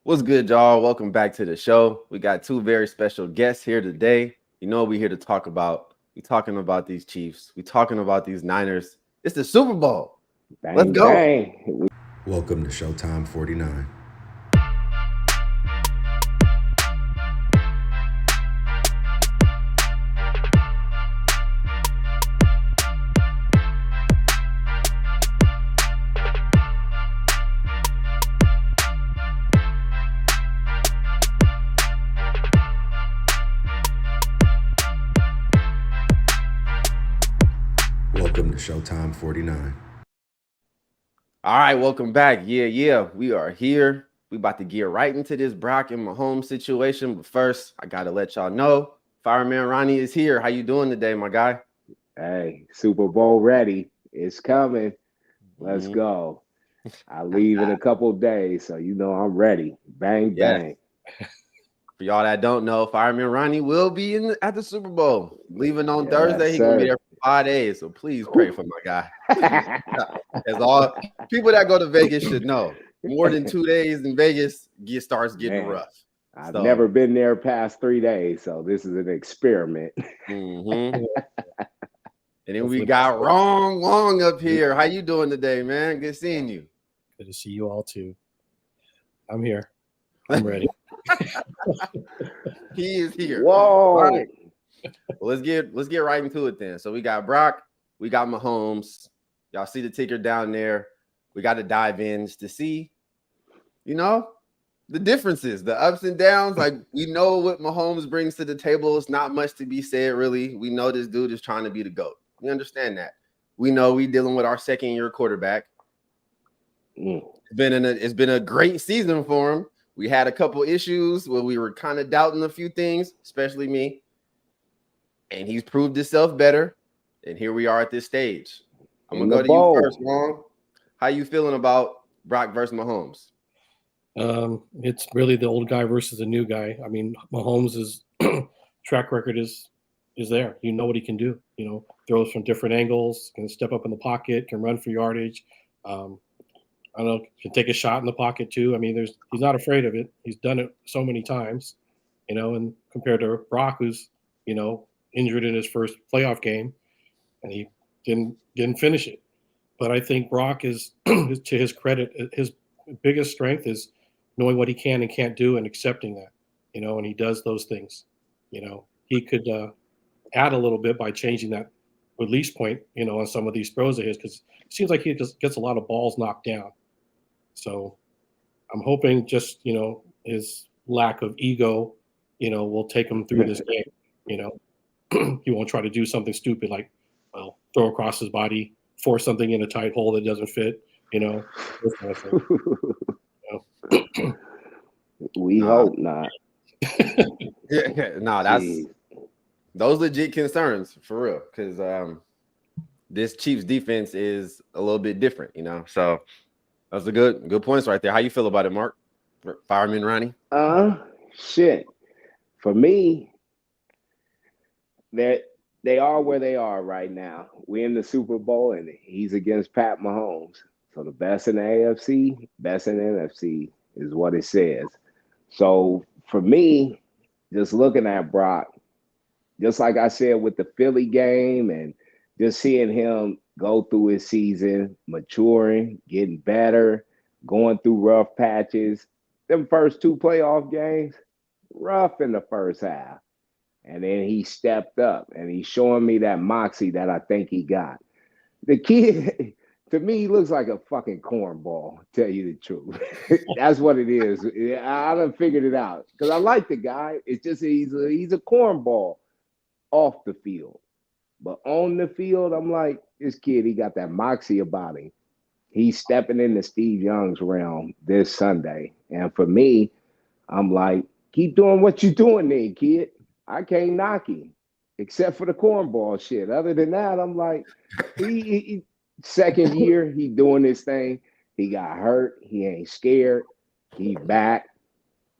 What's good, y'all? Welcome back to the show. We got two very special guests here today. You know what we're here to talk about. We talking about these Chiefs. We talking about these Niners. It's the Super Bowl. Let's Bang, go. bang. Welcome to Showtime 49. Welcome to Showtime 49. All right, welcome back. Yeah. We are here. We about to get right into this Brock and Mahomes situation. But first, I gotta let y'all know, Fireman Ronnie is here. How you doing today, my guy? Hey, Super Bowl ready. It's coming. Let's Mhm. go. I leave in a couple of days, so you know I'm ready. Bang, Yes. bang. For y'all that don't know, Fireman Ronnie will be at the Super Bowl. Leaving on Thursday, Yes, he gonna be sir. there for 5 days. So please pray Whew. for my guy. As all people that go to Vegas should know, more than 2 days in Vegas starts getting Man, rough. I've So, never been there past 3 days, so this is an experiment. mhm. And then we Hopefully, got Wrong Long up here. How you doing today, man? Good seeing you. good to see you all too. I'm here. I'm ready. He is here. All Whoa. right. Well, let's get right into it then. So we got Brock, we got Mahomes. Y'all see the ticker down there. We got to dive in just to see, you know, the differences, the ups and downs. Like we know what Mahomes brings to the table. It's not much to be said, really. We know this dude is trying to be the GOAT. We understand that. We know we dealing with our second year quarterback. Mm. It's been a great season for him. We had a couple issues where we were kind of doubting a few things, especially me. And he's proved himself better. And here we are at this stage. I'm In gonna the go to you first, bowl. Long. How you feeling about Brock versus Mahomes? It's really the old guy versus the new guy. I mean, Mahomes' track record is there. You know what he can do. Throws from different angles, can step up in the pocket, can run for yardage. Um, I don't know, can take a shot in the pocket too. I mean, he's not afraid of it. He's done it so many times, and compared to Brock, who's injured in his first playoff game, and he didn't finish it. But I think Brock is, to his credit, his biggest strength is knowing what he can and can't do and accepting that, and he does those things. He could add a little bit by changing that release point, on some of these throws of his, because it seems like he just gets a lot of balls knocked down. So I'm hoping just, his lack of ego, will take him through this game. He won't try to do something stupid like, throw across his body, force something in a tight hole that doesn't fit, this kind of thing. We Nah, hope not. no, that's Jeez. those legit concerns for real. Because this Chiefs defense is a little bit different, So that's a good points right there. How you feel about it, Mark? Fireman Ronnie? Uh, Shit. For me, that they are where they are right now. We're in the Super Bowl, and he's against Pat Mahomes. So the best in the AFC, best in the NFC is what it says. So for me, just looking at Brock, just like I said with the Philly game, and just seeing him go through his season, maturing, getting better, going through rough patches. Them first two playoff games, rough in the first half. And then he stepped up and he's showing me that moxie that I think he got. The kid, to me, he looks like a fucking cornball, tell you the truth. That's what it is. I done figured it out. Because I like the guy. It's just he's a cornball off the field. But on the field, I'm like, this kid, he got that moxie about him. He's stepping into Steve Young's realm this Sunday. And for me, I'm like, keep doing what you're doing there, kid. I can't knock him, except for the cornball shit. Other than that, I'm like, he second year, he doing this thing. He got hurt. He ain't scared. He back.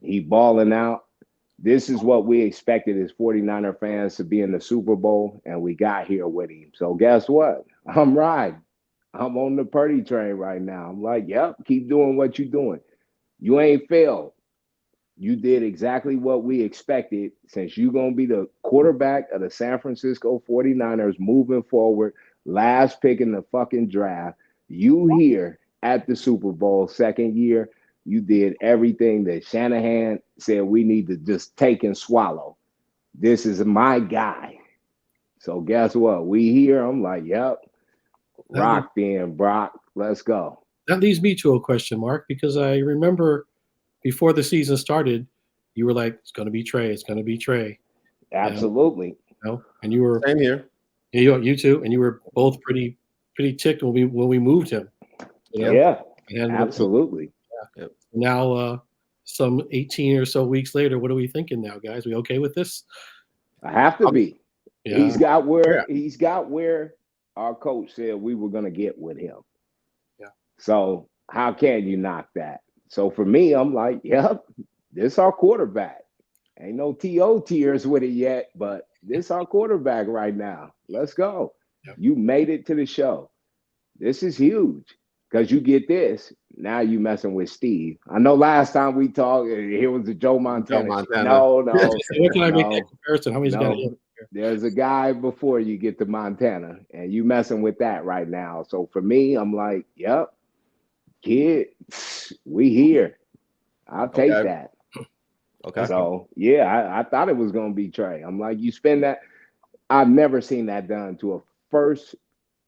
He balling out. This is what we expected as 49er fans to be in the Super Bowl, and we got here with him. So guess what? I'm riding. I'm on the Purdy train right now. I'm like, yep, keep doing what you're doing. You ain't failed. You did exactly what we expected since you're going to be the quarterback of the San Francisco 49ers moving forward, last pick in the fucking draft. You here at the Super Bowl, second year, you did everything that Shanahan said we need to just take and swallow. This is my guy. So guess what? We here. I'm like, yep. Rock then, Brock. Let's go. That leads me to a question mark, because I remember before the season started, you were like, "It's going to be Trey. It's going to be Trey." Absolutely. And you were Same here. you too, and you were both pretty ticked when we moved him. Yeah, and absolutely. Now, some 18 or so weeks later, what are we thinking now, guys? We okay with this? I have to be. Yeah. He's got where our coach said we were going to get with him. Yeah. So how can you knock that? So for me, I'm like, yep, this our quarterback. Ain't no TO tears with it yet, but this our quarterback right now. Let's go. Yep. You made it to the show. This is huge because you get this. Now you messing with Steve. I know last time we talked, here was the Joe Montana. No. What can I make that comparison? How many's got it? There's a guy before you get to Montana, and you messing with that right now. So for me, I'm like, yep, kid, we here. I'll take that. Okay. So yeah, I thought it was gonna be Trey. I'm like, you spend that. I've never seen that done to a first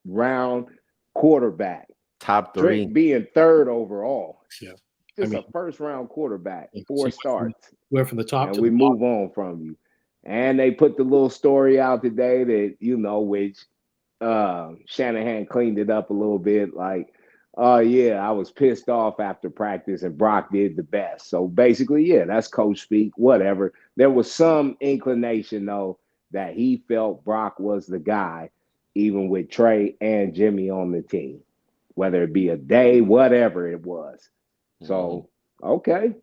round quarterback. Top 3. Trey being third overall. Yeah. Just a first round quarterback, 4 starts. Went from the top and to we the move bottom. on from you. And they put the little story out today that, which Shanahan cleaned it up a little bit. Like, oh, yeah, I was pissed off after practice and Brock did the best. So basically, yeah, that's coach speak, whatever. There was some inclination, though, that he felt Brock was the guy, even with Trey and Jimmy on the team, whether it be a day, whatever it was. So, okay.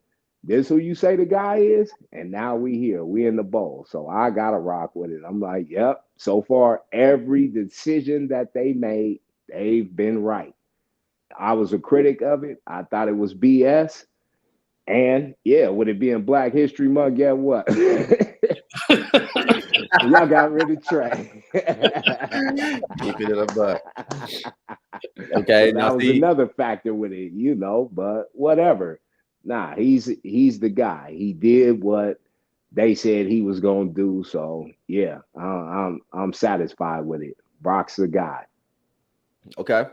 This who you say the guy is, and now we here. We in the bowl. So I gotta rock with it. I'm like, yep. So far, every decision that they made, they've been right. I was a critic of it. I thought it was BS. And yeah, with it being Black History Month, get what? Y'all got rid of Trey. Keep it in a buck. Okay, So that was another factor with it, but whatever. Nah, he's the guy. He did what they said he was gonna do. So yeah, I'm satisfied with it. Brock's the guy. Okay.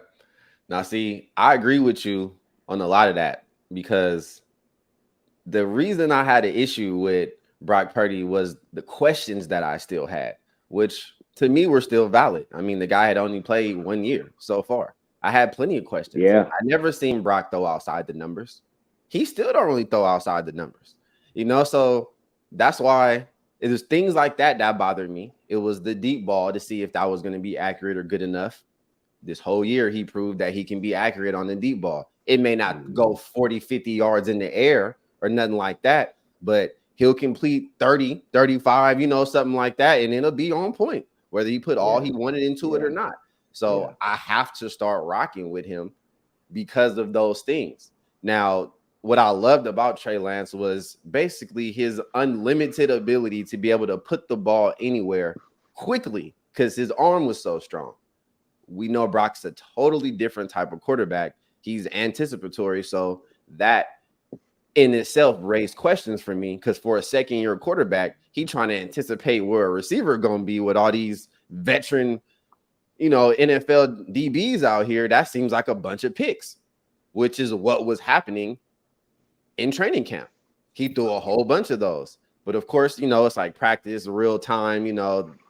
Now see, I agree with you on a lot of that, because the reason I had an issue with Brock Purdy was the questions that I still had, which to me were still valid. I mean, the guy had only played 1 year so far. I had plenty of questions. Yeah. I never seen Brock throw outside the numbers. He still don't really throw outside the numbers, so that's why it was things like that bothered me. It was the deep ball to see if that was going to be accurate or good enough. This whole year, he proved that he can be accurate on the deep ball. It may not go 40, 50 yards in the air or nothing like that, but he'll complete 30, 35, something like that, and it'll be on point, whether he put all he wanted into it or not. So I have to start rocking with him because of those things. Now, what I loved about Trey Lance was basically his unlimited ability to be able to put the ball anywhere quickly because his arm was so strong. We know Brock's a totally different type of quarterback. He's anticipatory, so that in itself raised questions for me, because for a second-year quarterback, he trying to anticipate where a receiver going to be with all these veteran, NFL DBs out here. That seems like a bunch of picks, which is what was happening in training camp. He threw a whole bunch of those. But of course, it's like practice, real time.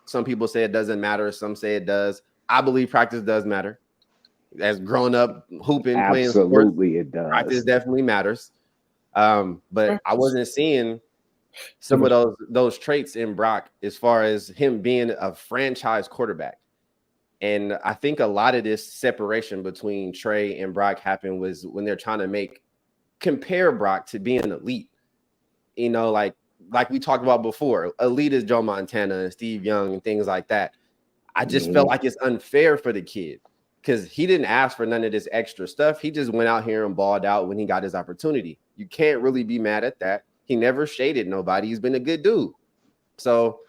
Some people say it doesn't matter. Some say it does. I believe practice does matter. As grown up hooping, playing sports, absolutely it does. Practice definitely matters. But I wasn't seeing some of those traits in Brock as far as him being a franchise quarterback. And I think a lot of this separation between Trey and Brock happened was when they're trying to compare Brock to being elite. Like we talked about before, elite is Joe Montana and Steve Young and things like that. I just felt like it's unfair for the kid because he didn't ask for none of this extra stuff. He just went out here and balled out when he got his opportunity. You can't really be mad at that. He never shaded nobody. He's been a good dude. So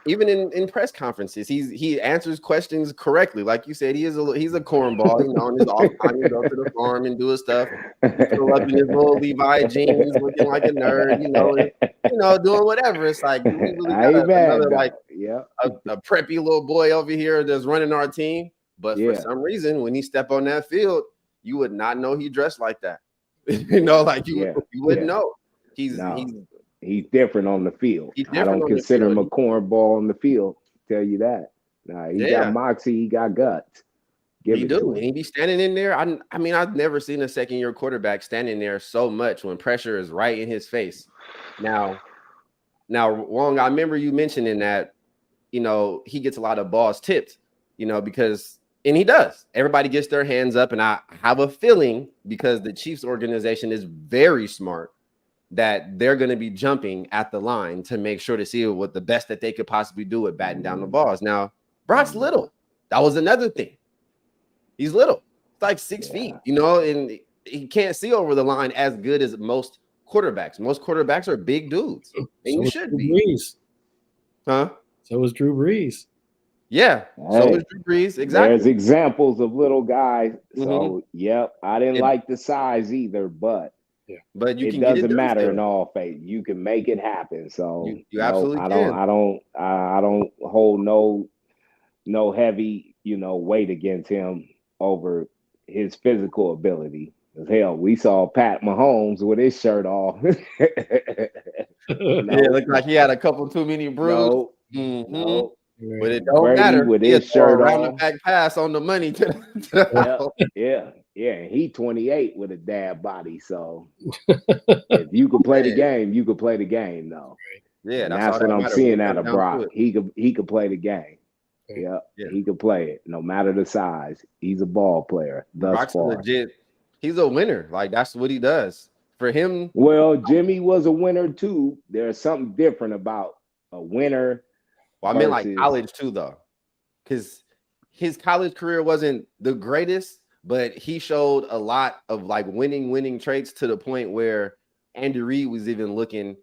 even in press conferences, he answers questions correctly. Like you said, he's a cornball. You know, in his off time, he go to the farm and do his stuff. He still up in his little Levi jeans, looking like a nerd. Doing whatever. It's like, do we really got another like a preppy little boy over here that's running our team? But for some reason, when he step on that field, you would not know he dressed like that. You wouldn't know. He's different on the field. I don't consider him a cornball on the field. Tell you that. He got moxie. He got guts. He do, and he be standing in there. I mean, I've never seen a second-year quarterback standing there so much when pressure is right in his face. Now, Wong, I remember you mentioning that, he gets a lot of balls tipped, and he does. Everybody gets their hands up, and I have a feeling because the Chiefs organization is very smart that they're going to be jumping at the line to make sure to see what the best that they could possibly do with batting down the balls. Now, Brock's little. That was another thing. He's little. It's like 6 feet, and he can't see over the line as good as most quarterbacks. Most quarterbacks are big dudes, and so you should be. Brees. Huh? So was Drew Brees. Yeah. So was Drew Brees. Exactly. There's examples of little guys. So, I didn't like the size either, but but it doesn't matter in all faith. You can make it happen. So you absolutely can. I don't hold no heavy, weight against him over his physical ability. Hell, we saw Pat Mahomes with his shirt off. It looked like he had a couple too many bruises. No. But it don't matter. With his shirt around off. the back pass on the money to the Yeah. He 28 with a dad body. So if you could play the game, you could play the game, though. Yeah, and that's what I'm seeing out of Brock. He could play the game. Yeah, he could play it, no matter the size. He's a ball player. Brock's legit. He's a winner. Like, that's what he does. For him. Well, Jimmy was a winner too. There's something different about a winner. Well, I mean, like college too, though, because his college career wasn't the greatest, but he showed a lot of like winning traits to the point where Andy Reid was even looking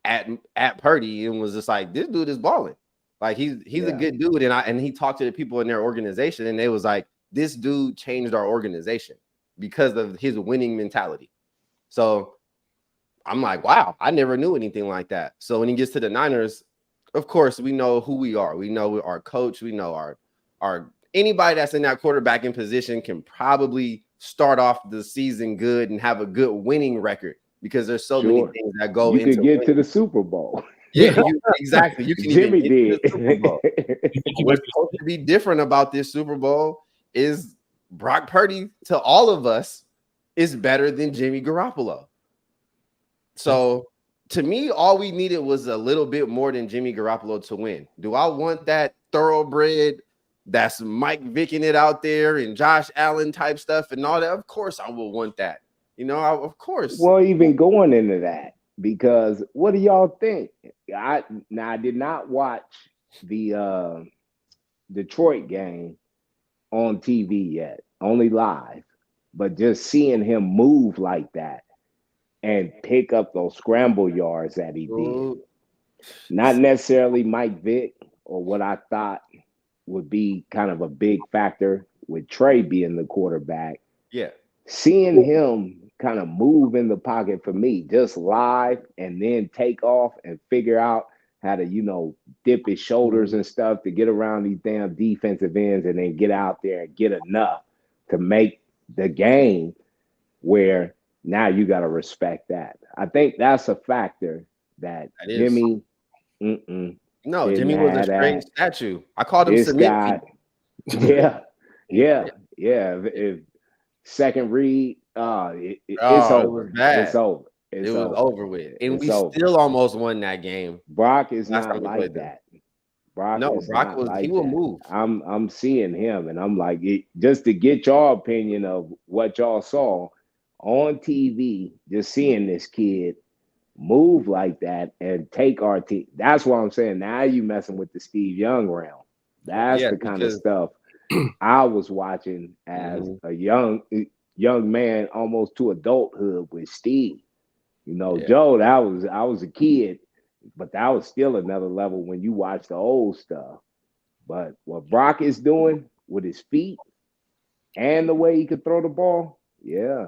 at Purdy and was just like, this dude is balling. Like he's a good dude, and he talked to the people in their organization, and they was like, this dude changed our organization because of his winning mentality. So I'm like, wow, I never knew anything like that. So when he gets to the Niners, of course, we know who we are. We know our coach. We know our anybody that's in that quarterbacking position can probably start off the season good and have a good winning record because there's so many things that go into. You could get to the Super Bowl. Yeah, exactly. You can Jimmy even get to the Super Bowl. What's supposed to be different about this Super Bowl is Brock Purdy, to all of us, is better than Jimmy Garoppolo. So to me, all we needed was a little bit more than Jimmy Garoppolo to win. Do I want that thoroughbred that's Mike Vicking it out there and Josh Allen type stuff and all that? Of course I will want that. Of course. Well, even going into that, because what do y'all think? I did not watch the Detroit game on TV yet, only live, but just seeing him move like that and pick up those scramble yards that he did. Not necessarily Mike Vick or what I thought would be kind of a big factor with Trey being the quarterback. Yeah. Seeing him kind of move in the pocket for me, just live and then take off and figure out how to, dip his shoulders and stuff to get around these damn defensive ends and then get out there and get enough to make the game where now you got to respect that. I think that's a factor that Jimmy. No, Jimmy was a strange statue. I called him cement. Yeah. If second read, it's over. It was bad. It's over. It was over with, and we still almost won that game. Brock is not like that. Brock he will move. I'm seeing him, and I'm like, just to get your opinion of what y'all saw on TV, just seeing this kid move like that and take our team. That's what I'm saying. Now you messing with the Steve Young realm. That's the kind of stuff I was watching as a young man, almost to adulthood with Steve. Yeah. Joe, I was a kid, but that was still another level when you watch the old stuff. But what Brock is doing with his feet and the way he could throw the ball, yeah,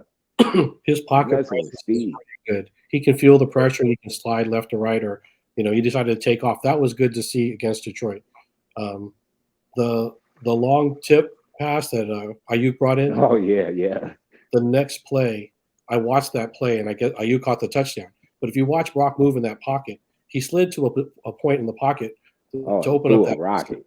His pocket messing presence with is speed. pretty good. He can feel the pressure. He can slide left to right, or he decided to take off. That was good to see against Detroit. Um, the long tip pass that Ayuk brought in, Oh yeah, yeah. the next play, I watched that play, and I get Ayuk caught the touchdown. But if you watch Brock move in that pocket, he slid to a point in the pocket Oh, to he open up threw a that. rocket.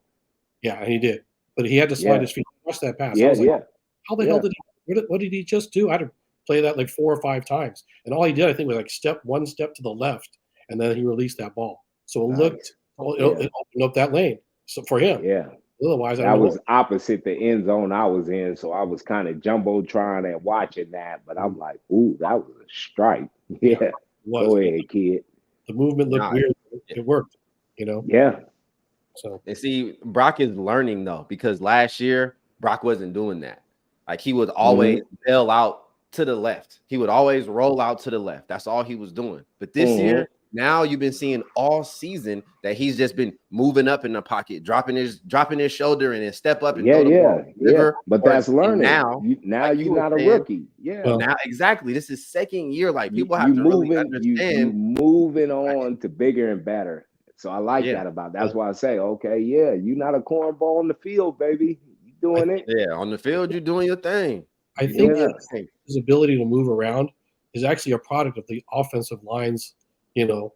Yeah, and he did. But he had to slide Yeah, his feet. Watch that pass. I yeah, was like, yeah, how the hell yeah. did he? What did he just do? I had to play that like 4 or 5 times, and all he did, I think, was like one step to the left, and then he released that ball. So it looked, Nice. Yeah, it opened up that lane. So for him, yeah. otherwise, I That don't know was what. opposite the end zone I was in, so I was kind of jumbo trying and watching that. But I'm like, ooh, that was a strike. Yeah, Yeah, it was. go ahead, kid. The movement looked Nah, weird. It worked. Yeah, So and see, Brock is learning though, because last year Brock wasn't doing that. Like he would always bail out to the left. He would always roll out to the left. That's all he was doing. But this mm-hmm. year, now you've been seeing all season that he's just been moving up in the pocket, dropping his shoulder and then step up and Yeah, throw the yeah, ball. yeah. River, But or that's and learning. now, Now like you you're were not a saying, rookie. Yeah, well, now exactly. This is second year. Like people have you to really moving, you understand. moving on to bigger and better. So I like Yeah, that about. That's why I say, okay, yeah, you're not a cornball in the field, baby. You I doing think it? yeah. On the field, you're doing your thing. I You're think doing your Yeah, thing. his ability to move around is actually a product of the offensive line's, you know,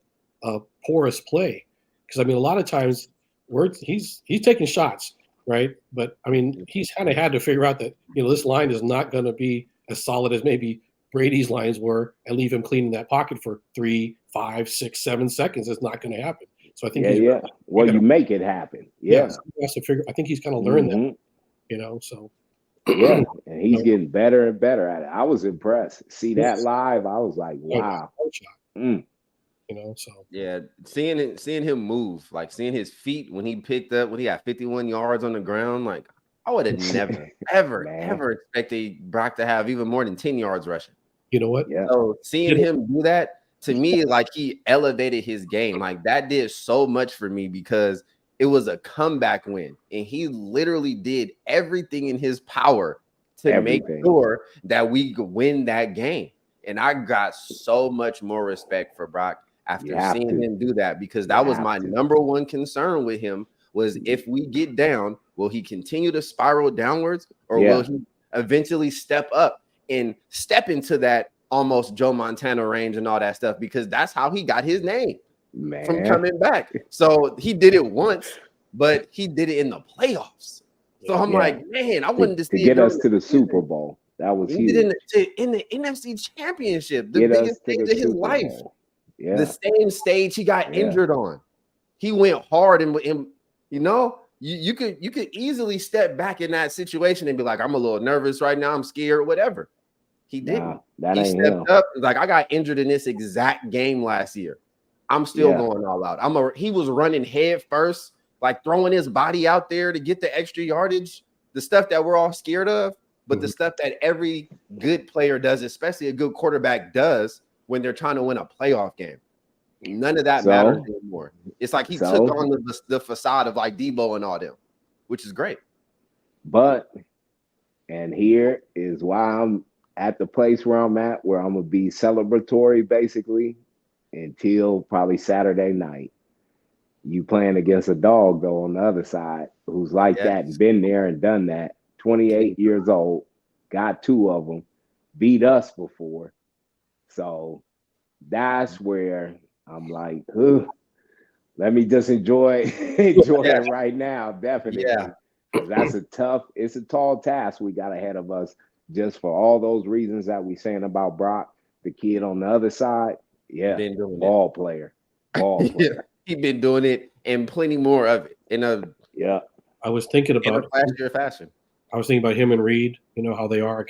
porous play. Because I mean, a lot of times he's taking shots, right? But I mean, he's kind of had to figure out that this line is not going to be as solid as maybe Brady's lines were, and leave him clean in that pocket for 3, 5, 6, 7 seconds. It's not going to happen. So I think yeah, he's yeah. really Well, got you to, make it happen. yeah, Yeah, so he has to figure. I think he's kind of learned that, hmm So yeah. And he's know, getting better and better at it. I was impressed. See that yes, live, I was like, oh, wow. no shot, Mm. So Yeah, seeing him move, like seeing his feet when he picked up when he had 51 yards on the ground, like I would have never, ever, Man, ever expected Brock to have even more than 10 yards rushing. you know what? yeah, So seeing You know, him do that to me, like he elevated his game. Like that did so much for me because it was a comeback win, and he literally did everything in his power to make everything. sure that we could win that game. And I got so much more respect for Brock You after have seeing to. him do that, because You that was have my to. number one concern with him was if we get down, will he continue to spiral downwards, or will Yeah, he eventually step up and step into that almost Joe Montana range and all that stuff, because that's how he got his name from man. coming back. So he did it once, but he did it in the playoffs. So yeah, I'm Yeah. like, man, I wanted to To see it get during us the to the Super season. Bowl. That was He did huge. in the NFC Championship, the Get us biggest to stage the of his Super life. Bowl. The Yeah, same stage he got yeah. injured on. He went hard, and you could easily step back in that situation and be like, I'm a little nervous right now, I'm scared, whatever. He Nah, didn't. that He ain't him. stepped up. Like, I got injured in this exact game last year. I'm still Yeah. going all out. He was running head first, like throwing his body out there to get the extra yardage, the stuff that we're all scared of, but the stuff that every good player does, especially a good quarterback does when they're trying to win a playoff game. None of that matters So, anymore. It's like he took so, on the facade of like Debo and all them, which is great. but, and here is why I'm at the place where I'm at, where I'm gonna be celebratory basically until probably Saturday night. You playing against a dog though on the other side who's like Yeah. that and been there and done that. 28 years old, got 2 of them, beat us before. So that's where I'm like, ugh, let me just enjoy Yeah. it right now, definitely. Yeah. Because it's a tall task we got ahead of us just for all those reasons that we saying about Brock, the kid on the other side. Yeah, Been doing ball player. Ball Yeah. player. He's been doing it and plenty more of it in a Yeah. I was thinking about flastier fashion. him and Reed. How they are.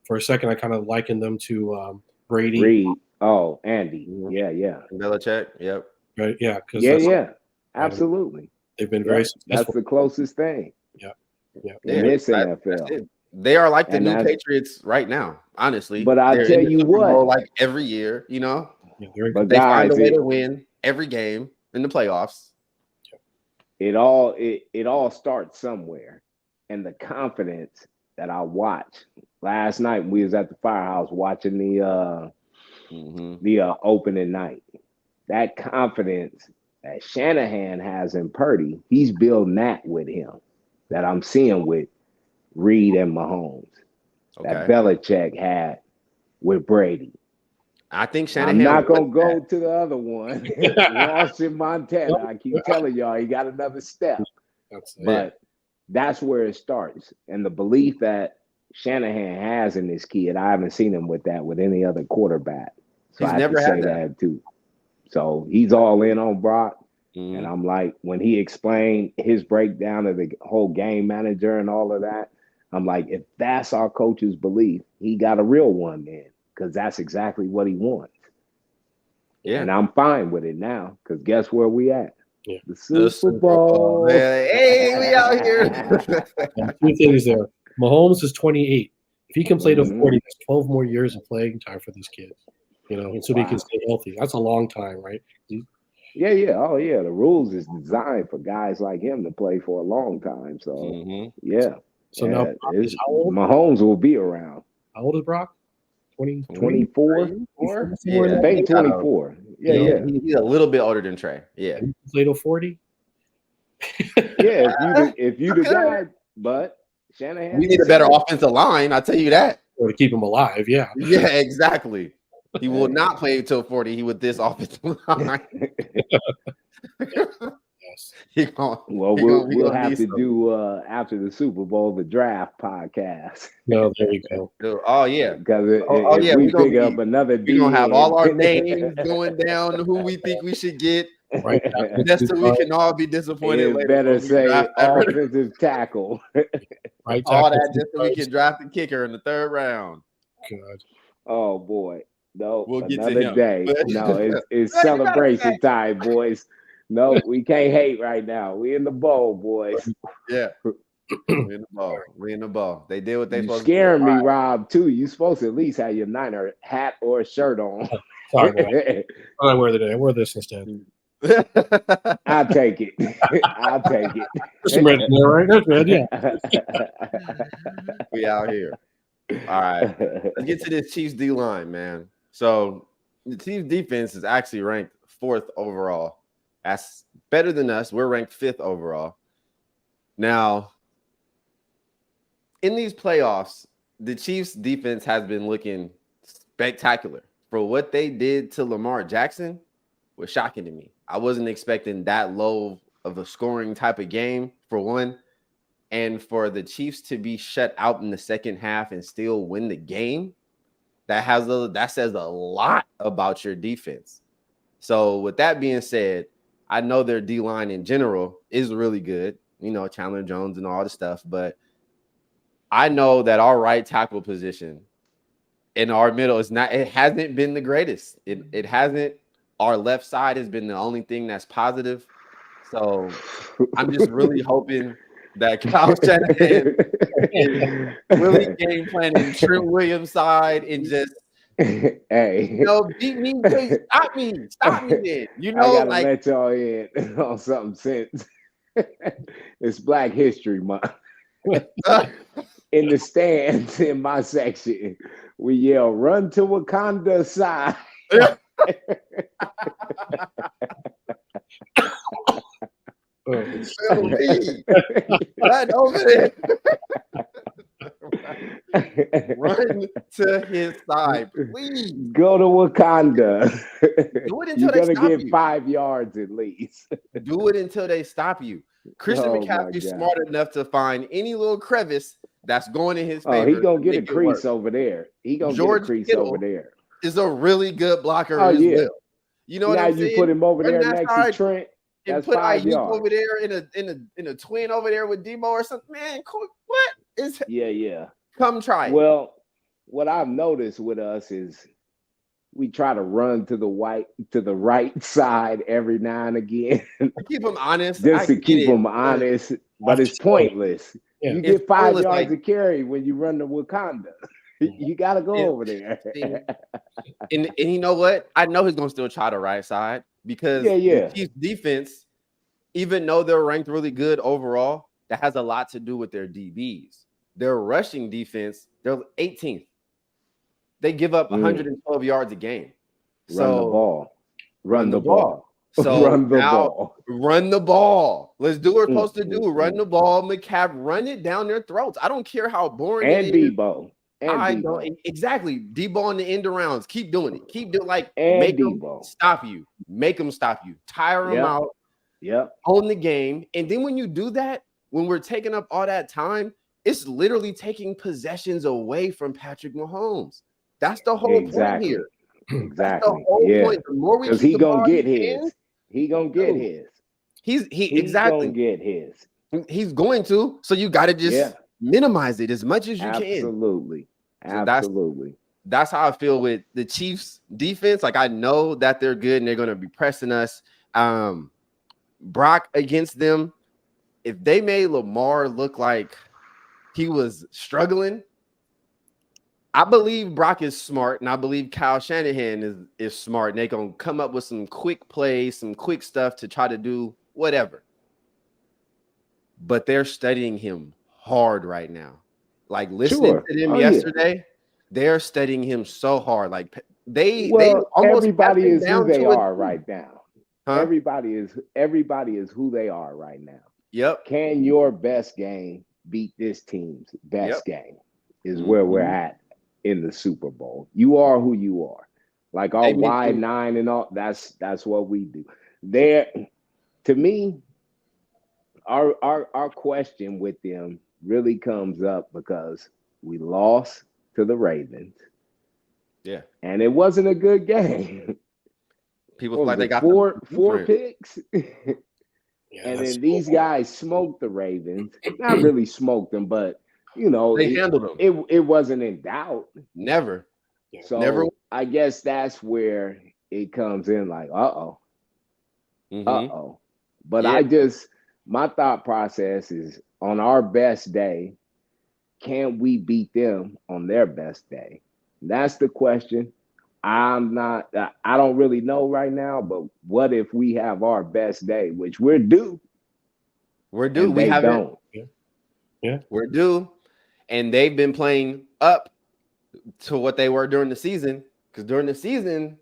For a second, I kind of likened them to Brady. Reed. Oh, Andy. Mhm. Yeah, yeah. Belichick. Yep. Right? Yeah, because Yeah. Absolutely. they've been Yeah, very that's successful. the closest thing Yeah. in this That's NFL. it. They are like the And new that's Patriots right now, honestly. but I They're tell in the you Super Bowl what, like every year, Yeah, very But good. They find guys, a way to win every game in the playoffs. it all starts somewhere, and the confidence that I watched last night when we was at the firehouse watching the opening night. That confidence that Shanahan has in Purdy, he's building that with him. That I'm seeing with Reed and Mahomes. That Okay. Belichick had with Brady. I think I'm Shanahan not gonna wants go that. to the other one, Washington, Montana. I keep telling y'all, he got another step. That's But that's where it starts. And the belief that Shanahan has in this kid, I haven't seen him with that with any other quarterback. So He's I have to never say had that. that too. So he's all in on Brock. Mhm. And I'm like, when he explained his breakdown of the whole game manager and all of that, I'm like, if that's our coach's belief, he got a real one then, because that's exactly what he wants. Yeah. And I'm fine with it now, because guess where we at? Yeah. The Super Bowl. Hey, we out here. And two things there. Mahomes is 28. If he can play to 40, that's 12 more years of playing time for these kids. And so he can stay healthy. That's a long time, right? Yeah. Oh, yeah. The rules is designed for guys like him to play for a long time. So, yeah. So now Brock is how old? Mahomes will be around. How old is Brock? 23? 24? Yeah, I think 24. Yeah. He's a little bit older than Trey. Yeah. He can play to 40? Yeah, if you the guy, but Shanahan. We need a better offensive line, I'll tell you that. Or to keep him alive, yeah. Yeah, exactly. He will not play until 40. He with this offensive line. Yes. We'll have to do after the Super Bowl the draft podcast. No, there you go. Oh yeah, because yeah, we pick up another, we're gonna have all our names going down. Who we think we should get, right? Just so we can all be disappointed. It later better say ever. offensive tackle. Right, all that just so we can draft the kicker in the 3rd round. God. Oh boy, no, We'll get to another him. day. No, it's celebration time, boys. No, we can't hate right now. We in the bowl, boys. Yeah. We in the ball. We in the ball. They did what they supposed to do. Scaring me, Rob, too. You supposed to at least have your Niner hat or shirt on. Sorry, man. I wear today. I wear this instead. I'll take it. I'll take it. Some red in there, right? That's red, yeah. We out here. All right. Let's get to this Chiefs D line, man. So the Chiefs defense is actually ranked 4th overall. That's better than us. We're ranked 5th overall. Now, in these playoffs, the Chiefs defense has been looking spectacular. For what they did to Lamar Jackson was shocking to me. I wasn't expecting that low of a scoring type of game, for one. And for the Chiefs to be shut out in the second half and still win the game, that says a lot about your defense. So with that being said, I know their D-line in general is really good. Chandler Jones and all the stuff. But I know that our right tackle position in our middle it hasn't been the greatest. It hasn't. Our left side has been the only thing that's positive. So I'm just really hoping that Kyle Shanahan is really game planning Trent Williams' side and just beat me, please. Stop me then. I gotta let y'all in on something since it's Black History Month. In the stands in my section, we yell, "Run to Wakanda side." Run over there. Run to his side, please. Go to Wakanda. Do it until You're they gonna stop get you. 5 yards at least. Do it until they stop you. Christian McCaffrey's smart enough to find any little crevice that's going in his favor. He gonna get a crease over there. He gonna get a crease over there. Is a really good blocker as well. You know what I'm saying? You put him over there next to Trent. And that's put 5 Ayuk yards over there in a twin over there with Debo or something. Man, what is? Yeah. Come try it. Well, what I've noticed with us is we try to run to the right side every now and again. Keep them honest. Just to keep them honest, but it's pointless. Yeah. You get 5 yards of carry when you run to Wakanda. You got to go Yeah. over there. And you know what? I know he's gonna still try the right side because Yeah, yeah. the Chiefs defense, even though they're ranked really good overall, that has a lot to do with their DBs. Their rushing defense, they're 18th. They give up 112 yards a game. Run the So ball. run the ball. So Run the now ball. run the ball. Let's do what we're supposed to do. Mm. Run the ball, McCaff. Run it down their throats. I don't care how boring And it is. Debo. I don't exactly. Debo in the end arounds. Keep doing it. Keep doing like And make them Debo. stop you. Make them stop you. Tire them Yep. out. Yep. Own the game. And then when you do that, when we're taking up all that time, it's literally taking possessions away from Patrick Mahomes. That's the whole point here. Exactly. That's the whole point. The more we Because keep he the gonna ball get in his. hands, He gonna get his. He's gonna get his. He's going to. So you got to just minimize it as much as you can. Absolutely. So Absolutely. That's how I feel with the Chiefs defense. Like I know that they're good and they're going to be pressing us. Brock against them, if they made Lamar look like he was struggling, I believe Brock is smart, and I believe Kyle Shanahan is smart, and they're going to come up with some quick plays, some quick stuff to try to do whatever. But they're studying him hard right now. Like listening to them yesterday, they're studying him so hard. Like they almost everybody is who they are right now. Huh? Everybody is who they are right now. Yep. Can your best game beat this team's best game? Is where we're at in the Super Bowl. You are who you are. Like our wide nine and all. That's what we do. There, to me, our question with them really comes up because we lost to the Ravens. Yeah. And it wasn't a good game. People feel like they got four picks. And then these guys smoked the Ravens. Not really smoked them, but you know, they handled them. It wasn't in doubt. Never. So never. I guess that's where it comes in like, uh-oh. But my thought process is on our best day, can we beat them on their best day? That's the question. I don't really know right now, but what if we have our best day, which we're due? We're due. We don't. Yeah. We're due. And they've been playing up to what they were during the season. Because during the season,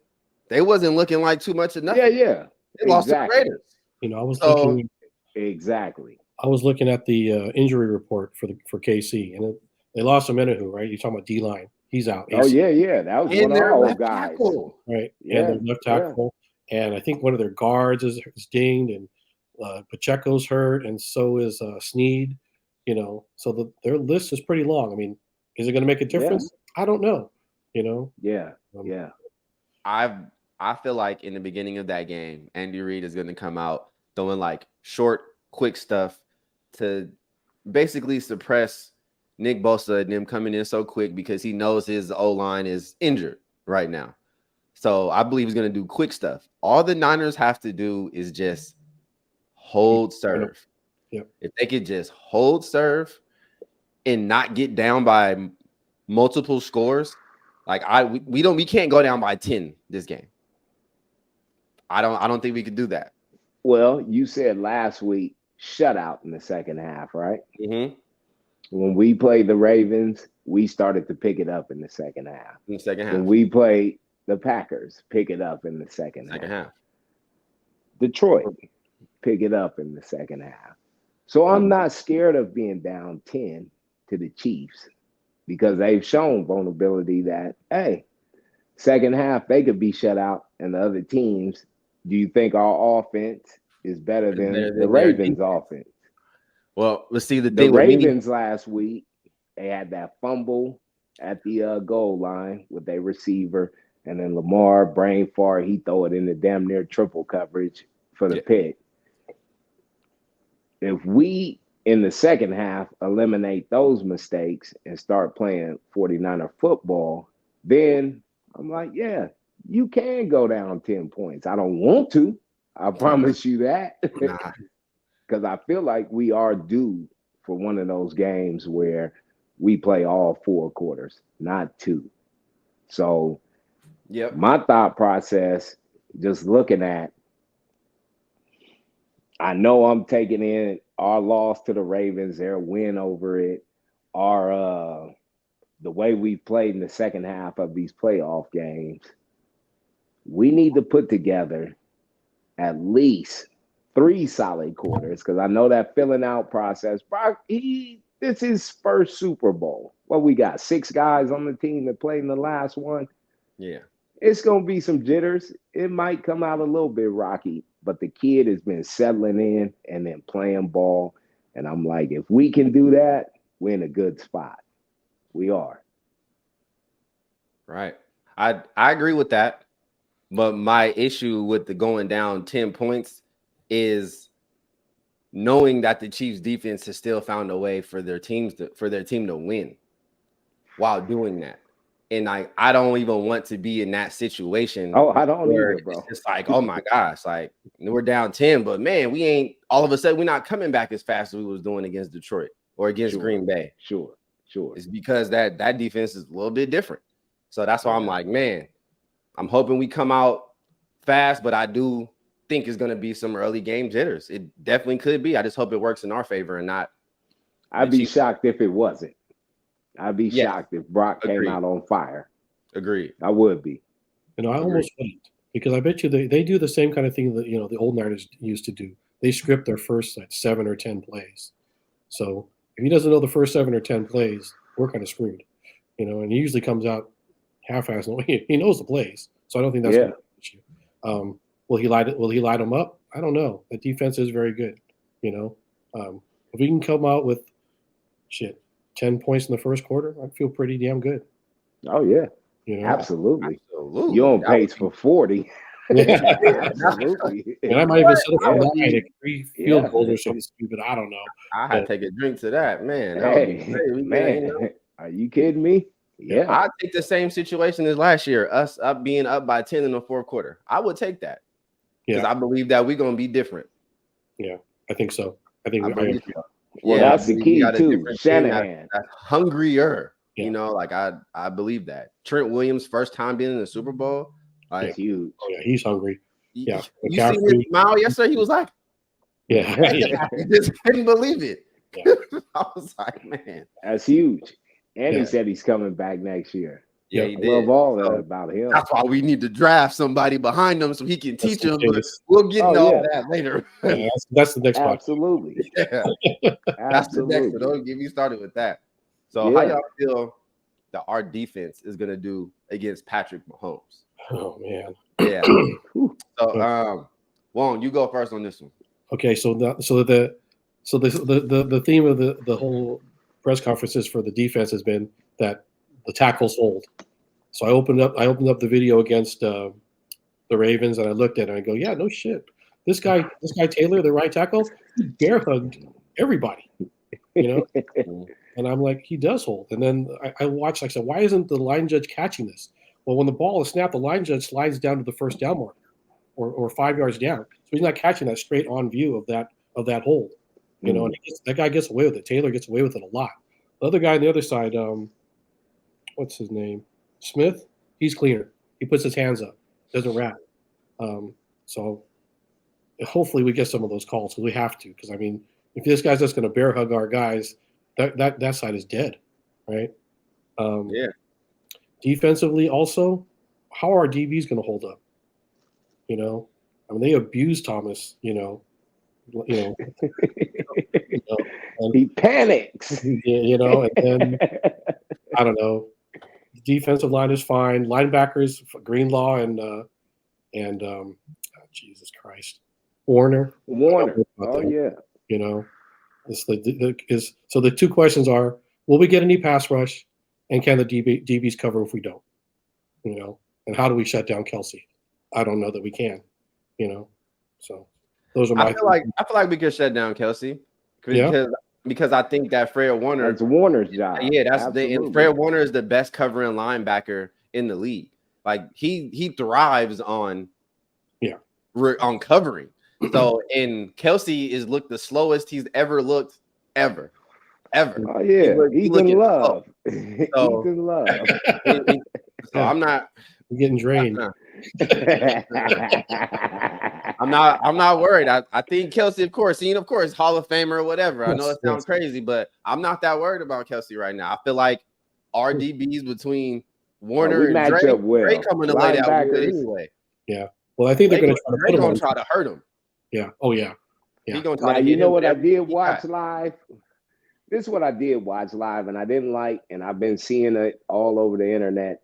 they wasn't looking like too much of nothing. Yeah. They lost to the Raiders. You know, I was looking I was looking at the injury report for KC, and they lost a Menahu, right? You're talking about D-line. He's out. Oh, yeah. That was one of our old guys. Tackle. Right. Yeah. And their left tackle. Yeah. And I think one of their guards is dinged, and Pacheco's hurt, and so is Sneed. You know, so their list is pretty long. I mean, is it going to make a difference? I don't know. You know? Yeah. I feel like in the beginning of that game, Andy Reid is going to come out throwing like short, quick stuff to basically suppress Nick Bosa and them coming in so quick because he knows his O-line is injured right now. So I believe he's going to do quick stuff. All the Niners have to do is just hold serve. Yep. If they could just hold serve and not get down by multiple scores, like we can't go down by 10 this game. I don't think we could do that. Well, you said last week shutout in the second half, right? Mm-hmm. When we played the Ravens, we started to pick it up in the second half. In the second half. When we played the Packers, pick it up in the second half. Detroit, pick it up in the second half. So I'm not scared of being down 10 to the Chiefs because they've shown vulnerability that, hey, second half, they could be shut out and the other teams. Do you think our offense is better than the Ravens' offense? Well, let's see. The Ravens last week, they had that fumble at the goal line with their receiver, and then Lamar, brain fart, he throw it in the damn near triple coverage for the pick. If we, in the second half, eliminate those mistakes and start playing 49er football, then I'm like, yeah, you can go down 10 points. I don't want to. I promise you that. Because I feel like we are due for one of those games where we play all 4 quarters, not 2. So Yep. my thought process, just looking at, I know I'm taking in our loss to the Ravens, their win over it, our the way we played in the second half of these playoff games. We need to put together at least 3 solid quarters, because I know that filling out process. Brock, this is his first Super Bowl. Well, we got 6 guys on the team that played in the last one. Yeah. It's going to be some jitters. It might come out a little bit rocky, but the kid has been settling in and then playing ball. And I'm like, if we can do that, we're in a good spot. We are. Right. I agree with that. But my issue with the going down 10 points is knowing that the Chiefs defense has still found a way for their team to win while doing that. And I don't even want to be in that situation. Oh, I don't where either, bro. It's just like, oh my gosh, like we're down 10, but man, we ain't all of a sudden we're not coming back as fast as we was doing against Detroit or against Green Bay. Sure. It's because that defense is a little bit different. So that's why I'm like, man, I'm hoping we come out fast, but I do think it's going to be some early game jitters. It definitely could be. I just hope it works in our favor and not. I'd be shocked if it wasn't. I'd be shocked if Brock Agreed. came out on fire. Agreed. I would be. I almost wouldn't, because I bet you they do the same kind of thing that the old Niners used to do. They script their first 7 or 10 plays. So if he doesn't know the first 7 or 10 plays, we're kind of screwed. And he usually comes out half-assed. He knows the plays, so I don't think that's an issue. Will he light them up? I don't know. The defense is very good. If we can come out with 10 points in the first quarter, I feel pretty damn good. Oh yeah, absolutely. Absolutely. You're on pace for 40. Yeah. Absolutely. And I might even set up for 9 3 field goals or something stupid. I don't know. I had to take a drink to that, man. Are you kidding me? Yeah, I'd take the same situation as last year, us being up by 10 in the fourth quarter. I would take that because I believe that we're going to be different. Yeah, I think so. I think well, that's the key too. Shanahan, that's hungrier. I believe that. Trent Williams' first time being in the Super Bowl, like huge. Oh yeah, he's hungry. Yeah, you see his smile yesterday. He was like, he just couldn't believe it. Yeah. I was like, man, that's huge. And he said he's coming back next year. Yeah, he did. Love all that about him. That's why we need to draft somebody behind him so he can teach him. But we'll get into all that later. Yeah, that's the next part. Absolutely. Yeah. That's the next one. Don't get me started with that. So how y'all feel that our defense is going to do against Patrick Mahomes? Oh man. Yeah. So Juan, you go first on this one. Okay, so the theme of the whole press conferences for the defense has been that the tackles hold. So I opened up the video against the Ravens and I looked at it and I go, yeah, no shit. This guy Taylor, the right tackle, he bear hugged everybody, and I'm like, he does hold. And then I watched, I said, why isn't the line judge catching this? Well, when the ball is snapped, the line judge slides down to the first down marker or 5 yards down. So he's not catching that straight on view of that hold. And that guy gets away with it. Taylor gets away with it a lot. The other guy on the other side, what's his name? Smith. He's cleaner. He puts his hands up, doesn't rap. So hopefully we get some of those calls because we have to. Because I mean, if this guy's just going to bear hug our guys, that side is dead, right? Defensively, also, how are our DBs going to hold up? I mean, they abuse Thomas. And he panics. And then I don't know. The defensive line is fine. Linebackers, Greenlaw and Jesus Christ, Warner. Oh yeah. So the two questions are: will we get any pass rush, and can the DBs cover if we don't? And how do we shut down Kelsey? I don't know that we can. So. Those are my. I feel like we could shut down Kelsey because I think that Fred Warner. That's Warner's job. Yeah, and Fred Warner is the best covering linebacker in the league. Like he thrives on covering. So and Kelsey is the slowest he's ever looked ever. ever. Oh yeah, He he's looking in slow. love. He's So, in love. so Yeah. I'm not. You're getting drained. I'm not worried. I think Kelsey, of course, Hall of Famer or whatever. I know it sounds crazy, but I'm not that worried about Kelsey right now. I feel like our DBs between Warner we and match up well. Drake coming to lay that wood Linebackers. anyway. Yeah. Well, I think they're going to try to put him on. Try to hurt him. Yeah. Oh yeah. Yeah. He gonna try Now to you hit know him what I with did everything he watch got. live. This is what I did watch live, and I didn't like, and I've been seeing it all over the internet.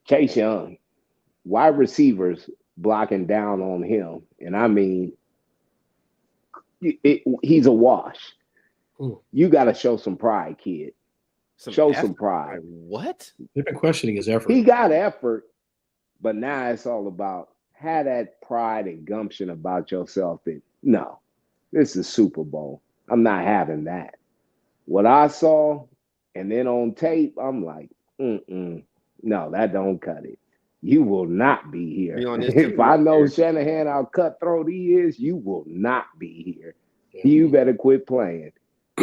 Chase Young, wide receivers blocking down on him, and I mean, he's a wash. Ooh. You got to show some pride, kid. Show some pride. Like, what? They've been questioning his effort. He got effort, but now it's all about have that pride and gumption about yourself. That no, this is Super Bowl. I'm not having that. What I saw, and then on tape, I'm like, no, that don't cut it. You will not be here. Be on this If I team. know Shanahan, how cutthroat he is, you will not be here. Yeah. You better quit playing.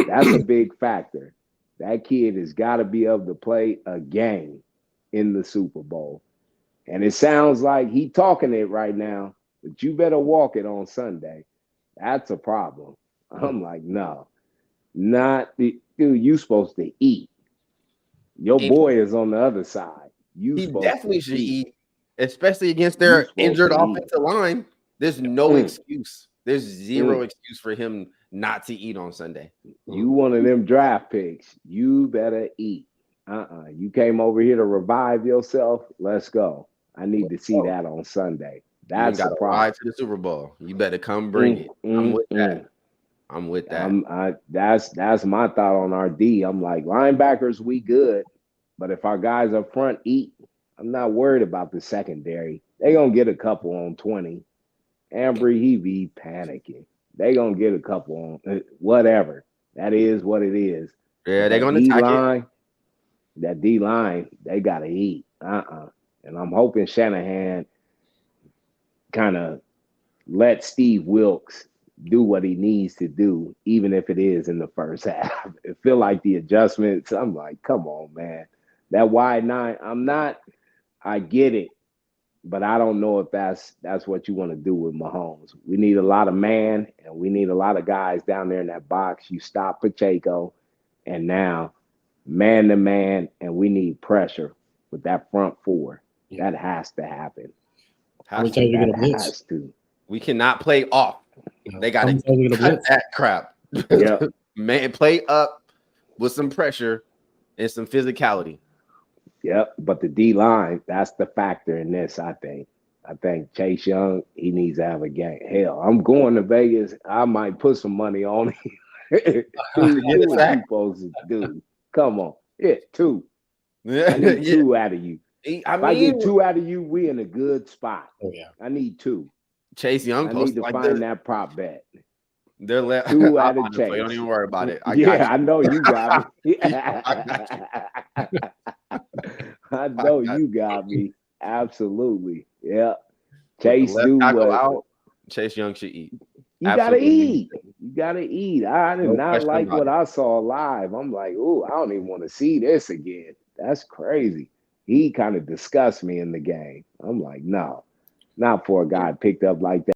That's a big factor. That kid has got to be able to play a game in the Super Bowl. And it sounds like he talking it right now, but you better walk it on Sunday. That's a problem. I'm like, no, not the dude. You supposed to eat. Your boy is on the other side. He definitely should eat, especially against You their supposed injured to eat. offensive line. There's no excuse. There's zero excuse for him not to eat on Sunday. You one of them draft picks. You better eat. You came over here to revive yourself. Let's go. I need to see that on Sunday. That's got the to ride problem. to the Super Bowl. You better come bring it. I'm with that. I'm with that. That's my thought on our D. I'm like, linebackers, we good. But if our guys up front eat, I'm not worried about the secondary. They gonna get a couple on 20. Ambry, he be panicking. They gonna get a couple on whatever. That is what it is. Yeah, they're gonna attack it. That D line, they gotta eat. And I'm hoping Shanahan kind of let Steve Wilks do what he needs to do, even if it is in the first half. It feel like the adjustments. I'm like, come on, man. That wide nine, I get it, but I don't know if that's what you want to do with Mahomes. We need a lot of man, and we need a lot of guys down there in that box. You stop Pacheco, and now man to man, and we need pressure with that front four. That has to happen. How many times are you going to blitz? Has to. We cannot play off. They got to cut that crap. Yeah, man, play up with some pressure and some physicality. Yep, but the D line, that's the factor in this, I think. I think Chase Young, he needs to have a game. Hell, I'm going to Vegas. I might put some money on him. Do what you supposed to do. Come on. Yeah, 2. I need 2 out of you. If I get 2 out of you, we in a good spot. Oh, yeah. I need 2. Chase Young I need to find that prop bet. They're 2 out of Chase. So don't even worry about it. I know you got me. I know you got me. Absolutely. Yeah. Chase do what out, Chase Young should eat. You gotta eat. You gotta eat. I did not like what I saw live. I'm like, oh, I don't even want to see this again. That's crazy. He kind of disgusts me in the game. I'm like, no, not for a guy picked up like that.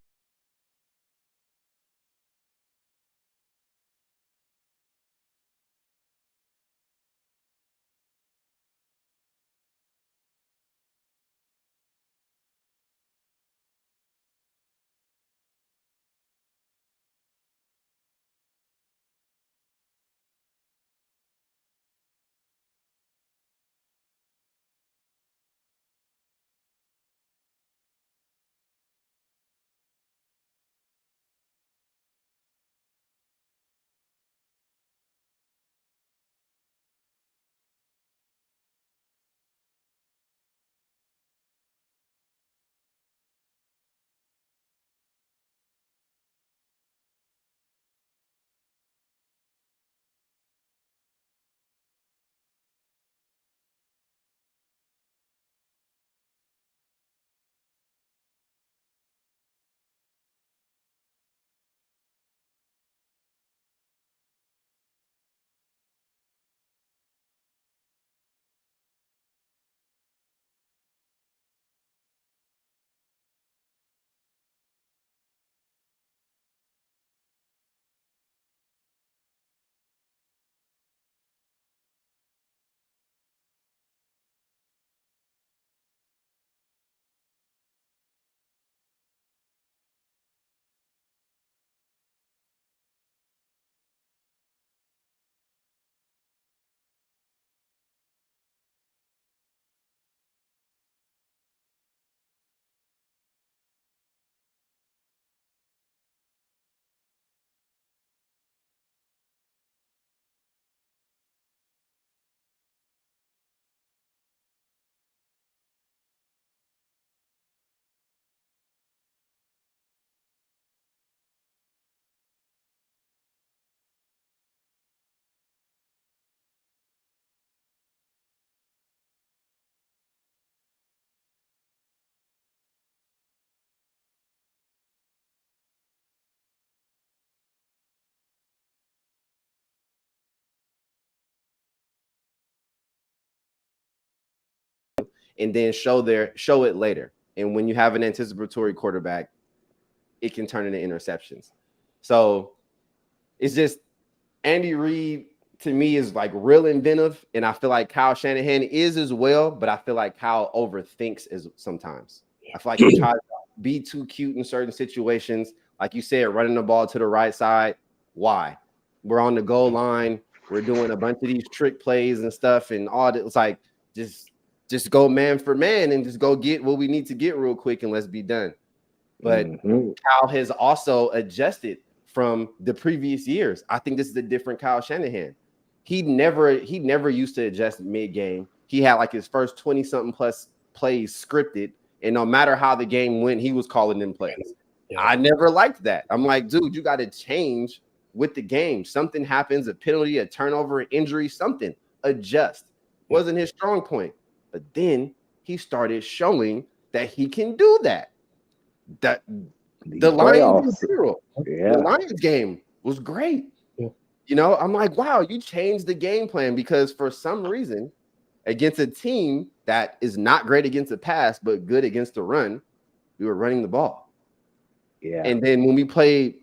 and then show it later. And when you have an anticipatory quarterback, it can turn into interceptions. So it's just Andy Reid to me is like real inventive, and I feel like Kyle Shanahan is as well, but I feel like Kyle overthinks as sometimes. I feel like he tries to be too cute in certain situations. Like you said, running the ball to the right side. Why? We're on the goal line. We're doing a bunch of these trick plays and stuff, and all that. It's like just go man for man and just go get what we need to get real quick and let's be done. But Kyle has also adjusted from the previous years. I think this is a different Kyle Shanahan. He never used to adjust mid-game. He had like his first 20-something plus plays scripted, and no matter how the game went, he was calling them plays. Yeah. I never liked that. I'm like, dude, you got to change with the game. Something happens, a penalty, a turnover, an injury, something. Adjust. Wasn't his strong point. But then he started showing that he can do that. That the Lions in general, the Lions game was great. Yeah. You know, I'm like, wow, you changed the game plan because for some reason, against a team that is not great against the pass, but good against the run, we were running the ball. Yeah. And then when we played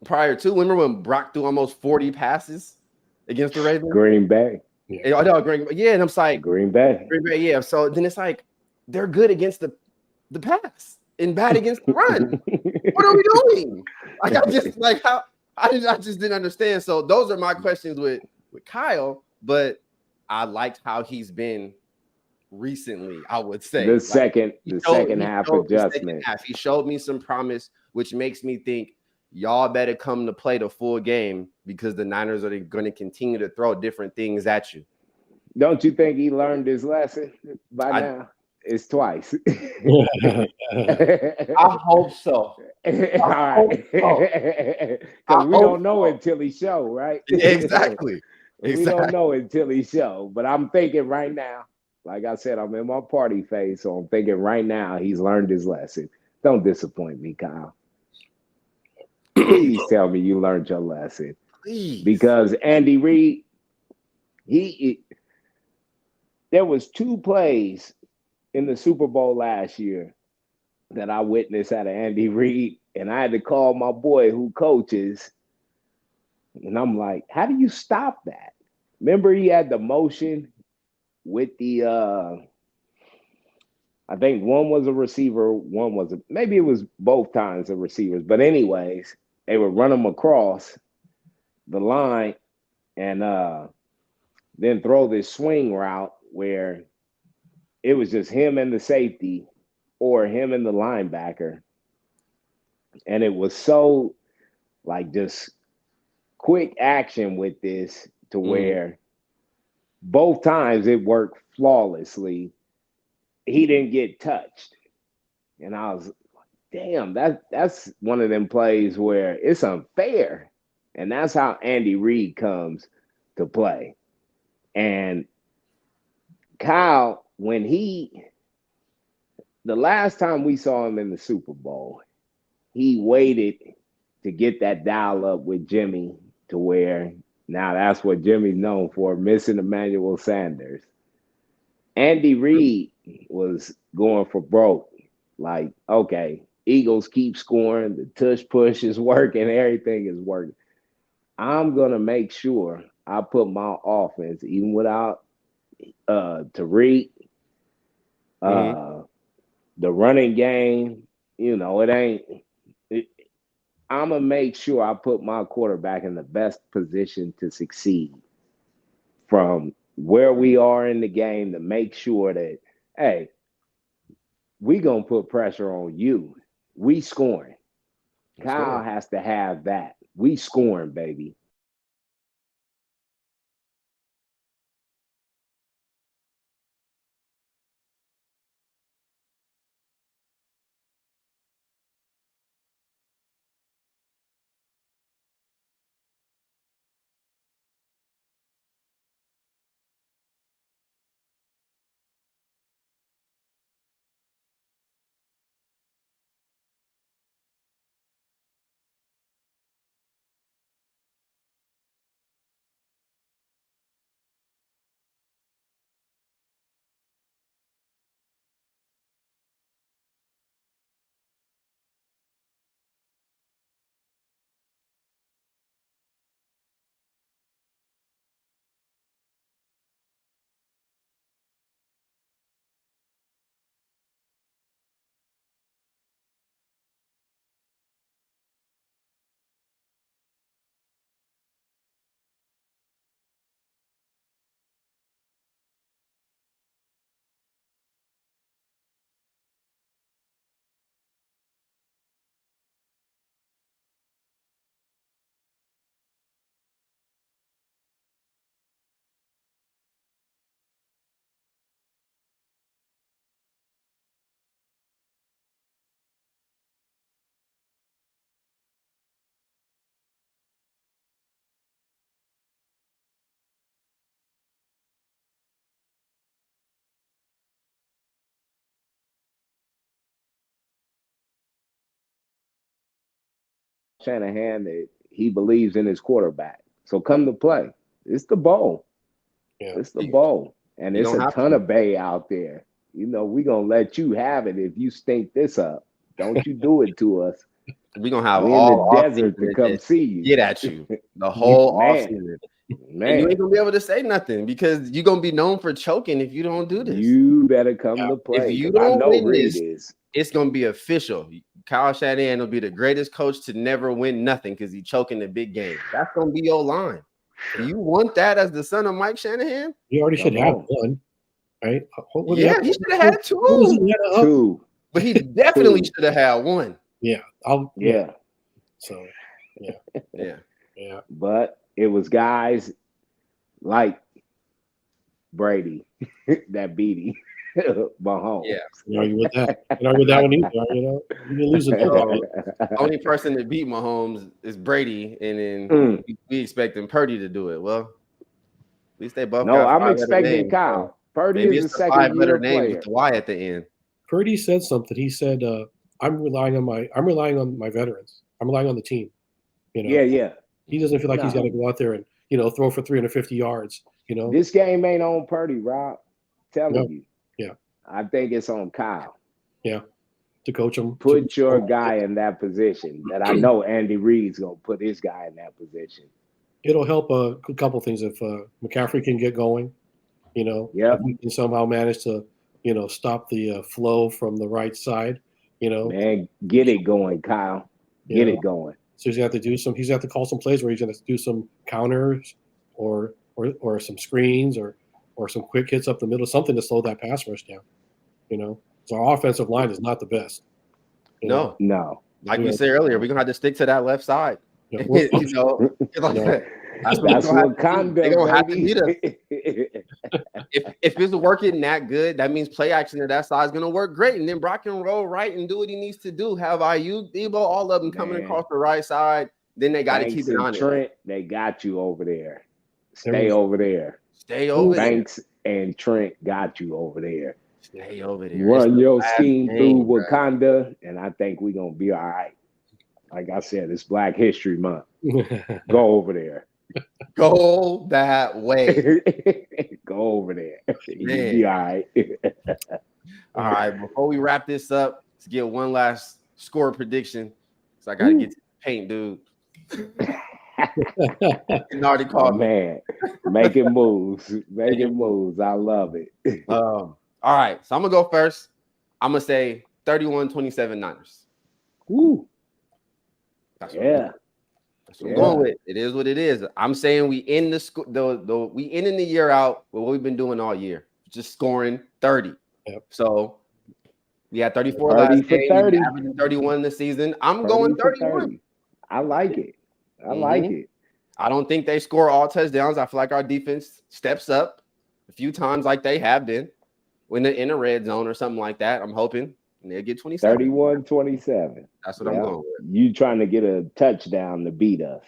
prior to, remember when Brock threw almost 40 passes against the Ravens? Green Bay. Yeah, and I'm like, Green Bay, yeah. So then it's like they're good against the pass and bad against the run. What are we doing? Like I just didn't understand. So those are my questions with Kyle, but I liked how he's been recently. I would say the second half adjustment. He showed me some promise, which makes me think y'all better come to play the full game because the Niners are going to continue to throw different things at you. Don't you think he learned his lesson by now? It's twice. I hope so. All right. Because we don't know until he show, right? Exactly. We don't know until he show. But I'm thinking right now, like I said, I'm in my party phase, so I'm thinking right now he's learned his lesson. Don't disappoint me, Kyle. Please tell me you learned your lesson. Please. Because Andy Reid, there was 2 plays in the Super Bowl last year that I witnessed out of Andy Reid, and I had to call my boy who coaches, and I'm like, how do you stop that? Remember he had the motion with the I think one was a receiver, one was maybe it was both times the receivers, but anyways, they would run them across the line and then throw this swing route where it was just him and the safety or him and the linebacker. And it was so like just quick action with this to where both times it worked flawlessly. He didn't get touched. And I was like, damn, that's one of them plays where it's unfair. And that's how Andy Reid comes to play. And Kyle, the last time we saw him in the Super Bowl, he waited to get that dial up with Jimmy to where now that's what Jimmy's known for, missing Emmanuel Sanders. Andy Reid was going for broke. Like, okay, Eagles keep scoring, the tush push is working, everything is working. I'm going to make sure I put my offense, even without Tariq, the running game, I'm going to make sure I put my quarterback in the best position to succeed from where we are in the game to make sure that, hey, we going to put pressure on you. We scoring. Kyle has to have that. We scoring, baby. Shanahan that he believes in his quarterback. So come to play. It's the bowl. Yeah. It's the bowl. And You it's don't a have ton to. of bay out there. You know, we're going to let you have it if you stink this up. Don't you do it to us. We're gonna have We in all the off desert to season come to see you. get at you the whole off season. And you ain't gonna be able to say nothing because you're gonna be known for choking if you don't do this. You better come to play. If you 'cause I don't know win Reed this, is. it's gonna be official. Kyle Shanahan will be the greatest coach to never win nothing because he's choking the big game. That's gonna be your line. Do you want that as the son of Mike Shanahan? You already should Come have on. one, right? Yeah, he should have had two. What was he had up? Two. But he definitely should have had one. Yeah, Yeah. So, Yeah. But it was guys like Brady that beat him. Mahomes. Yeah. you argue with that. You argue with that one either. You know, you can lose it. The only person that beat Mahomes is Brady, and then we expecting Purdy to do it. Well, at least they both No, got I'm 5 letter expecting names, Kyle. so Purdy maybe is a it's the 5 second letter year name player. with the Y at the end. Purdy said something. He said, I'm relying on my veterans. I'm relying on the team. You know, Yeah. he doesn't feel like he's got to go out there and throw for 350 yards. You know, This game ain't on Purdy, Rob. Telling you. Yeah. I think it's on Kyle. Yeah. To coach him. Put your guy in that position. That I know Andy Reid's gonna put his guy in that position. It'll help a couple things if McCaffrey can get going. Yep. If we can somehow manage to stop the flow from the right side. Man, get it going, Kyle. Get it going. So he's got to call some plays where he's going to do some counters or some screens or some quick hits up the middle, something to slow that pass rush down. So our offensive line is not the best. No. Like we Yeah. said earlier, we're gonna have to stick to that left side. Yeah. That's That's what Wakanda, they're gonna have to baby. beat us. If it's working that good, that means play action to that side is gonna work great. And then Brock can roll right and do what he needs to do. Have IU, Debo, all of them coming across the right side. Then they got to keep it on Trent, they got you over there. There Stay was- over there. Stay over there. Banks and Trent got you over there. Stay over there. Run your last scheme game, through bro. Wakanda, and I think we're gonna be all right. Like I said, it's Black History Month. Go over there. Go that way. Go over there. You'll Man. be all right. All right. Before we wrap this up, let's get one last score prediction. So I got to get to the paint, dude. You already Oh, called me. man, making moves. Making moves. I love it. All right. So I'm going to go first. I'm going to say 31-27 Niners. Woo. That's what Yeah. That's what I'm going with. It is what it is. I'm saying we end we ending the year out with what we've been doing all year, just scoring 30. Yep. So we had 34 30 last for game, 30. averaging 31 this season. I'm 30 going for 31. 30. I like it. I like it. I don't think they score all touchdowns. I feel like our defense steps up a few times like they have been when they're in a red zone or something like that. I'm hoping they'll get 27. 31-27. That's what I'm going with. You trying to get a touchdown to beat us.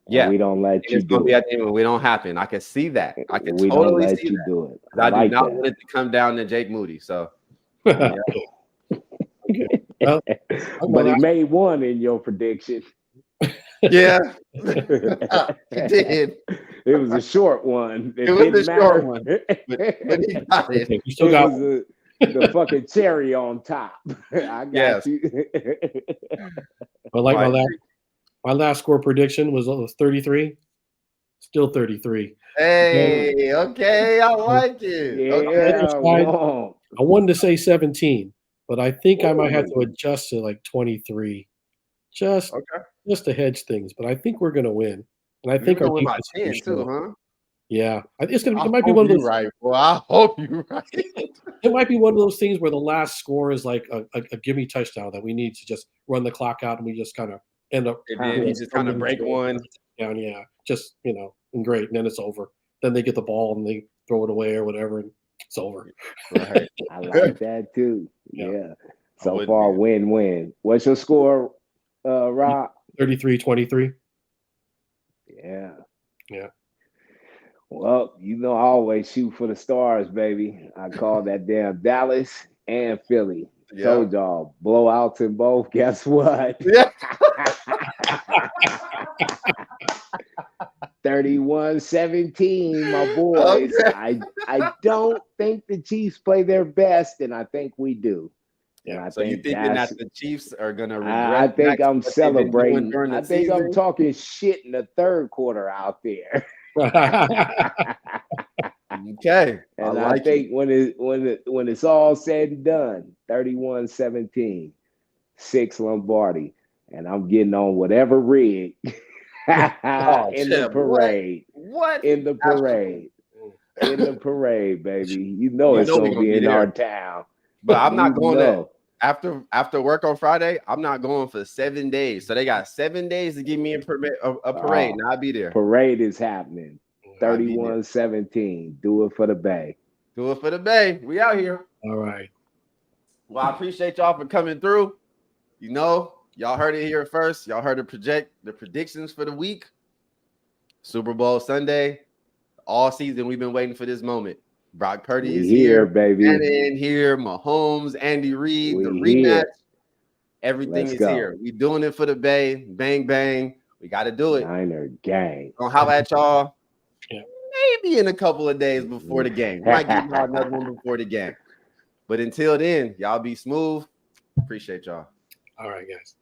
Yeah. We don't let you It's going to do be it. at the end when we don't happen. I can see that. I can We don't totally let see you that. do it. I do like not that. want it to come down to Jake Moody. So, Well, But he made one in your prediction. yeah, he did. It was a short one. It was a short one, but he got it. you still It got was the fucking cherry on top. I got Yes. you. But like Right. my last score prediction was 33. Still 33. Hey, okay, I like it. Yeah, Okay. wrong. I wanted to say 17, but I think I might have to adjust to like 23, just to hedge things. But I think we're going to win, and I think our with my defense is 10 gonna too, show. huh? Yeah, it's gonna. I It might be hope one of you those. right. Well, I hope you're right. It might be one of those things where the last score is like a gimme touchdown that we need to just run the clock out, and we just kind of end up. And then you just kind of break one. Down, yeah, just and great, and then it's over. Then they get the ball and they throw it away or whatever, and it's over. Right. I like that too. Yeah. Yeah. So would far, be. win-win. What's your score, Rob? 33-23. Yeah. Yeah. Well, I always shoot for the stars, baby. I call that damn Dallas and Philly. Yeah. Told y'all, blowouts in both. Guess what? Yeah. 31-17, my boys. Okay. I don't think the Chiefs play their best, and I think we do. And Yeah. I So you think thinking that that's the Chiefs are gonna I regress think back to I'm what they've been doing celebrating. during I the think I'm season? talking shit in the third quarter out there. Okay, I And I like it. think when it's all said and done, 31-17, 6 Lombardi. And I'm getting on whatever rig in Oh, the Chip, what? parade. What? In the Absolutely. parade. In the parade, baby. You know You it's know we're gonna gonna be be in our there. town. But I'm You not going to know. after work on Friday. I'm not going for 7 days. So they got 7 days to give me a parade, and I'll be there. Parade is happening. I'll be there. 31-17. Do it for the Bay. Do it for the Bay. We out here. All right. Well, I appreciate y'all for coming through. You know, y'all heard it here first. Y'all heard the predictions for the week. Super Bowl Sunday. All season we've been waiting for this moment. Brock Purdy We is here, here. baby. Shannon here. Mahomes, Andy Reid, the We rematch. here. Everything Let's is go. here. We doing it for the Bay. Bang, bang. We got to do it. Niner gang. Gonna holler at y'all Yeah. maybe in a couple of days before the game. Might give y'all another one before the game. But until then, y'all be smooth. Appreciate y'all. All right, guys.